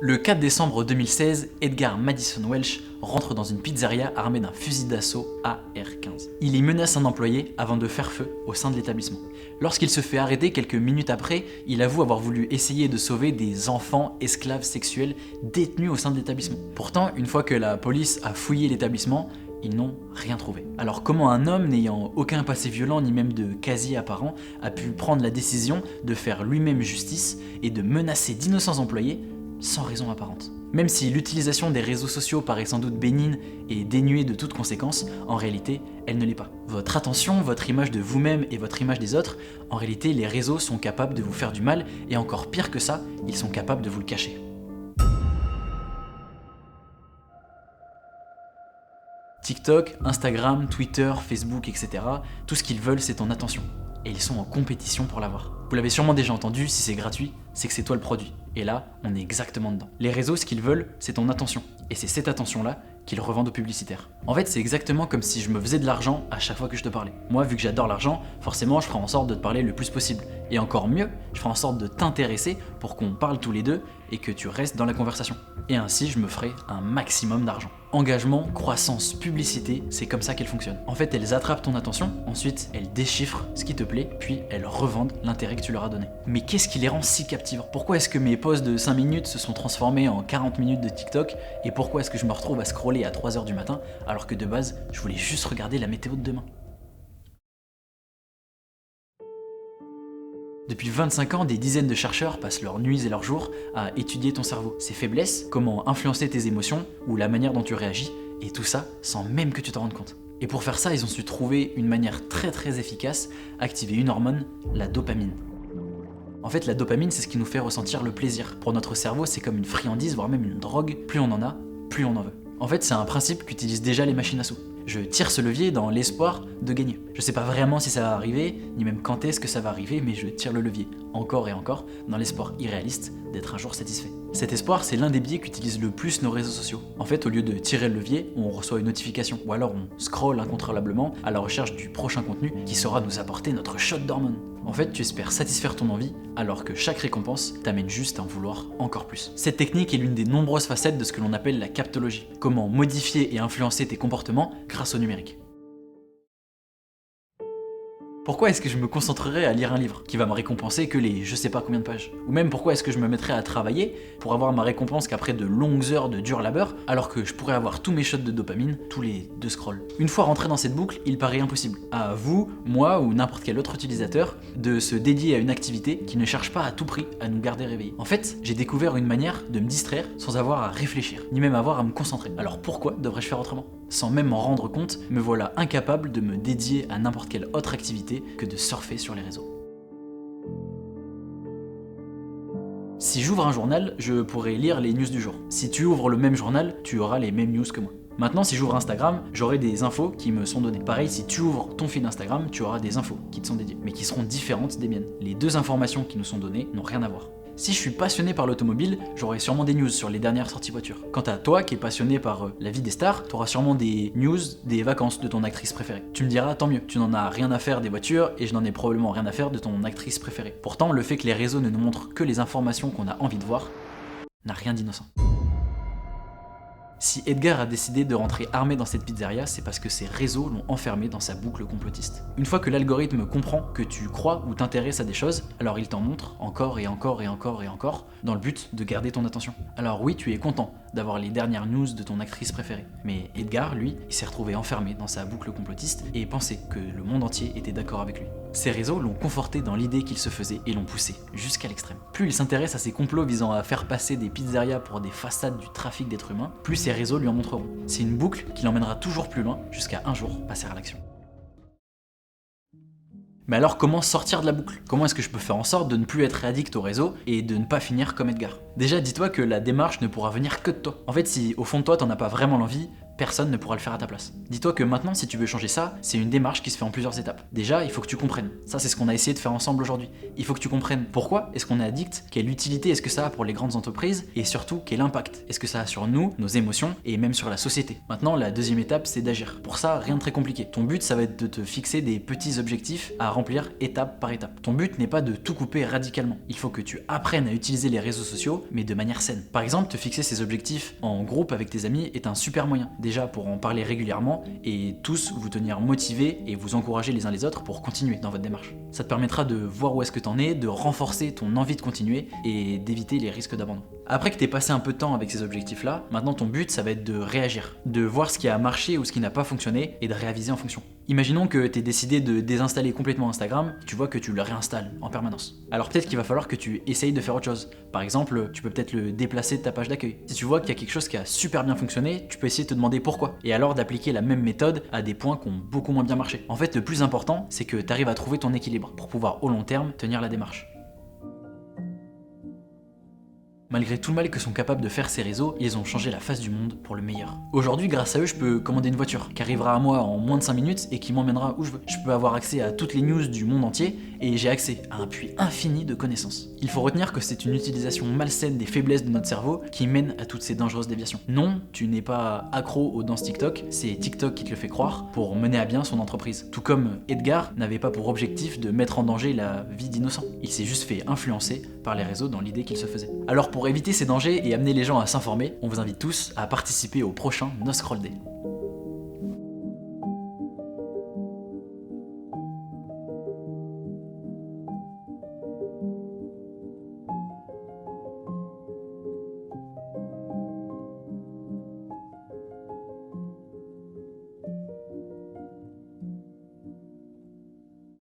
Le 4 décembre 2016, Edgar Madison Welch rentre dans une pizzeria armé d'un fusil d'assaut AR-15. Il y menace un employé avant de faire feu au sein de l'établissement. Lorsqu'il se fait arrêter quelques minutes après, il avoue avoir voulu essayer de sauver des enfants esclaves sexuels détenus au sein de l'établissement. Pourtant, une fois que la police a fouillé l'établissement, ils n'ont rien trouvé. Alors comment un homme n'ayant aucun passé violent ni même de casier apparent a pu prendre la décision de faire lui-même justice et de menacer d'innocents employés sans raison apparente? Même si l'utilisation des réseaux sociaux paraît sans doute bénigne et dénuée de toute conséquence, en réalité, elle ne l'est pas. Votre attention, votre image de vous-même et votre image des autres, en réalité, les réseaux sont capables de vous faire du mal et encore pire que ça, ils sont capables de vous le cacher. TikTok, Instagram, Twitter, Facebook, etc. Tout ce qu'ils veulent, c'est ton attention. Et ils sont en compétition pour l'avoir. Vous l'avez sûrement déjà entendu, si c'est gratuit, c'est que c'est toi le produit. Et là, on est exactement dedans. Les réseaux, ce qu'ils veulent, c'est ton attention. Et c'est cette attention-là qu'ils revendent aux publicitaires. En fait, c'est exactement comme si je me faisais de l'argent à chaque fois que je te parlais. Moi, vu que j'adore l'argent, forcément, je ferai en sorte de te parler le plus possible. Et encore mieux, je ferai en sorte de t'intéresser pour qu'on parle tous les deux et que tu restes dans la conversation. Et ainsi, je me ferai un maximum d'argent. Engagement, croissance, publicité, c'est comme ça qu'elles fonctionnent. En fait, elles attrapent ton attention, ensuite elles déchiffrent ce qui te plaît, puis elles revendent l'intérêt que tu leur as donné. Mais qu'est-ce qui les rend si captivants? Pourquoi est-ce que mes posts de 5 minutes se sont transformés en 40 minutes de TikTok? Et pourquoi est-ce que je me retrouve à scroller à 3h du matin alors que de base, je voulais juste regarder la météo de demain? Depuis 25 ans, des dizaines de chercheurs passent leurs nuits et leurs jours à étudier ton cerveau, ses faiblesses, comment influencer tes émotions ou la manière dont tu réagis, et tout ça sans même que tu t'en rendes compte. Et pour faire ça, ils ont su trouver une manière très efficace, activer une hormone, la dopamine. En fait, la dopamine, c'est ce qui nous fait ressentir le plaisir. Pour notre cerveau, c'est comme une friandise, voire même une drogue. Plus on en a, plus on en veut. En fait, c'est un principe qu'utilisent déjà les machines à sous. Je tire ce levier dans l'espoir de gagner. Je sais pas vraiment si ça va arriver, ni même quand est-ce que ça va arriver, mais je tire le levier, encore et encore, dans l'espoir irréaliste d'être un jour satisfait. Cet espoir, c'est l'un des biais qu'utilisent le plus nos réseaux sociaux. En fait, au lieu de tirer le levier, on reçoit une notification, ou alors on scrolle incontrôlablement à la recherche du prochain contenu qui saura nous apporter notre shot d'hormones. En fait, tu espères satisfaire ton envie, alors que chaque récompense t'amène juste à en vouloir encore plus. Cette technique est l'une des nombreuses facettes de ce que l'on appelle la captologie. Comment modifier et influencer tes comportements grâce au numérique. Pourquoi est-ce que je me concentrerais à lire un livre qui va me récompenser que les je sais pas combien de pages? Ou même pourquoi est-ce que je me mettrais à travailler pour avoir ma récompense qu'après de longues heures de dur labeur, alors que je pourrais avoir tous mes shots de dopamine tous les 2 scrolls? Une fois rentré dans cette boucle, il paraît impossible à vous, moi ou n'importe quel autre utilisateur de se dédier à une activité qui ne cherche pas à tout prix à nous garder réveillés. En fait, j'ai découvert une manière de me distraire sans avoir à réfléchir, ni même avoir à me concentrer. Alors pourquoi devrais-je faire autrement? Sans même m'en rendre compte, me voilà incapable de me dédier à n'importe quelle autre activité que de surfer sur les réseaux. Si j'ouvre un journal, je pourrais lire les news du jour. Si tu ouvres le même journal, tu auras les mêmes news que moi. Maintenant, si j'ouvre Instagram, j'aurai des infos qui me sont données. Pareil, si tu ouvres ton feed Instagram, tu auras des infos qui te sont dédiées, mais qui seront différentes des miennes. Les 2 informations qui nous sont données n'ont rien à voir. Si je suis passionné par l'automobile, j'aurai sûrement des news sur les dernières sorties voitures. Quant à toi qui es passionné par la vie des stars, t'auras sûrement des news des vacances de ton actrice préférée. Tu me diras, tant mieux, tu n'en as rien à faire des voitures et je n'en ai probablement rien à faire de ton actrice préférée. Pourtant, le fait que les réseaux ne nous montrent que les informations qu'on a envie de voir n'a rien d'innocent. Si Edgar a décidé de rentrer armé dans cette pizzeria, c'est parce que ses réseaux l'ont enfermé dans sa boucle complotiste. Une fois que l'algorithme comprend que tu crois ou t'intéresses à des choses, alors il t'en montre encore et encore et encore et encore, dans le but de garder ton attention. Alors oui, tu es content d'avoir les dernières news de ton actrice préférée. Mais Edgar, lui, il s'est retrouvé enfermé dans sa boucle complotiste et pensait que le monde entier était d'accord avec lui. Ces réseaux l'ont conforté dans l'idée qu'il se faisait et l'ont poussé jusqu'à l'extrême. Plus il s'intéresse à ces complots visant à faire passer des pizzerias pour des façades du trafic d'êtres humains, plus ces réseaux lui en montreront. C'est une boucle qui l'emmènera toujours plus loin jusqu'à un jour passer à l'action. Mais alors comment sortir de la boucle? Comment est-ce que je peux faire en sorte de ne plus être addict au réseau et de ne pas finir comme Edgar? Déjà dis-toi que la démarche ne pourra venir que de toi. En fait si au fond de toi t'en as pas vraiment l'envie, personne ne pourra le faire à ta place. Dis-toi que maintenant, si tu veux changer ça, c'est une démarche qui se fait en plusieurs étapes. Déjà, il faut que tu comprennes. Ça, c'est ce qu'on a essayé de faire ensemble aujourd'hui. Il faut que tu comprennes pourquoi est-ce qu'on est addict, quelle utilité est-ce que ça a pour les grandes entreprises, et surtout, quel impact est-ce que ça a sur nous, nos émotions, et même sur la société. Maintenant, la deuxième étape, c'est d'agir. Pour ça, rien de très compliqué. Ton but, ça va être de te fixer des petits objectifs à remplir étape par étape. Ton but n'est pas de tout couper radicalement. Il faut que tu apprennes à utiliser les réseaux sociaux, mais de manière saine. Par exemple, te fixer ces objectifs en groupe avec tes amis est un super moyen. Déjà pour en parler régulièrement et tous vous tenir motivés et vous encourager les uns les autres pour continuer dans votre démarche. Ça te permettra de voir où est-ce que t'en es, de renforcer ton envie de continuer et d'éviter les risques d'abandon. Après que t'aies passé un peu de temps avec ces objectifs-là, maintenant ton but ça va être de réagir, de voir ce qui a marché ou ce qui n'a pas fonctionné et de réaviser en fonction. Imaginons que t'aies décidé de désinstaller complètement Instagram, tu vois que tu le réinstalles en permanence. Alors peut-être qu'il va falloir que tu essayes de faire autre chose. Par exemple, tu peux peut-être le déplacer de ta page d'accueil. Si tu vois qu'il y a quelque chose qui a super bien fonctionné, tu peux essayer de te demander pourquoi. Et alors d'appliquer la même méthode à des points qui ont beaucoup moins bien marché. En fait, le plus important, c'est que tu arrives à trouver ton équilibre pour pouvoir au long terme tenir la démarche. Malgré tout le mal que sont capables de faire ces réseaux, ils ont changé la face du monde pour le meilleur. Aujourd'hui, grâce à eux, je peux commander une voiture qui arrivera à moi en moins de 5 minutes et qui m'emmènera où je veux. Je peux avoir accès à toutes les news du monde entier et j'ai accès à un puits infini de connaissances. Il faut retenir que c'est une utilisation malsaine des faiblesses de notre cerveau qui mène à toutes ces dangereuses déviations. Non, tu n'es pas accro aux danses TikTok, c'est TikTok qui te le fait croire pour mener à bien son entreprise. Tout comme Edgar n'avait pas pour objectif de mettre en danger la vie d'innocents. Il s'est juste fait influencer par les réseaux dans l'idée qu'il se faisait. Alors pour éviter ces dangers et amener les gens à s'informer, on vous invite tous à participer au prochain No Scroll Day.